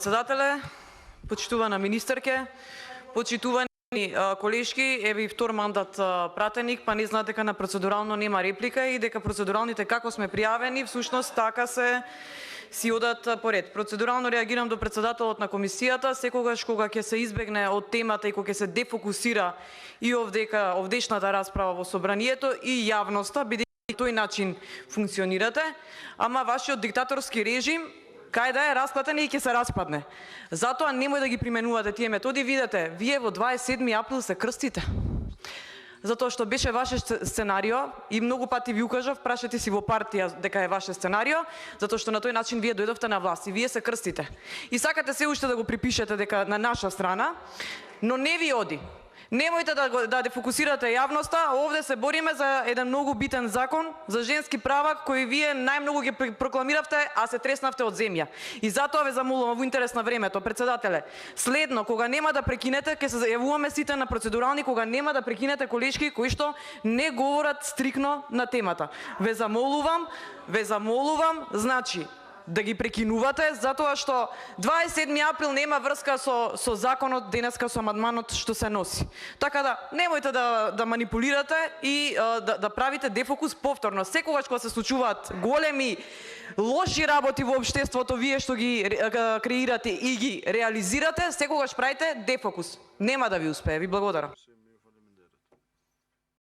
Председателе, почитувана министерке, почитувани колешки, еве и втор мандат пратеник, па не знаат дека на процедурално нема реплика и дека процедуралните како сме пријавени, всушност така си одат поред. Процедурално реагирам до председателот на комисијата, секогаш кога ќе се избегне од темата и кога ќе се дефокусира и овдешната расправа во собранието и јавноста, бидејќи тој начин функционирате, ама вашиот диктаторски режим кај да е распатен и ќе се распадне. Затоа немој да ги применувате тие методи. Видете, вие во 27 април се крстите. Затоа што беше ваше сценарио и многу пати ви укажав, прашете си во партија дека е ваше сценарио, затоа што на тој начин вие дојдовте на власт и вие се крстите. И сакате се уште да го припишете дека на наша страна, но не ви оди. Немојте да дефокусирате јавноста, овде се бориме за еден многу битен закон за женски права кои вие најмногу ги прокламиравте, а се треснавте од земја. И затоа ве замолувам во интерес на времето, председателе, следно кога нема да прекинете, ќе се зајавуваме сите на процедурални, кога нема да прекинете колешки кои што не говорат стрикно на темата. Ве замолувам, значи да ги прекинувате, затоа што 27 април нема врска со законот денеска, со амандманот што се носи. Така да, немојте да манипулирате и да правите дефокус повторно. Секогаш кога се случуваат големи лоши работи во општеството, вие што ги креирате и ги реализирате, секогаш правите дефокус. Нема да ви успее. Ви благодарам.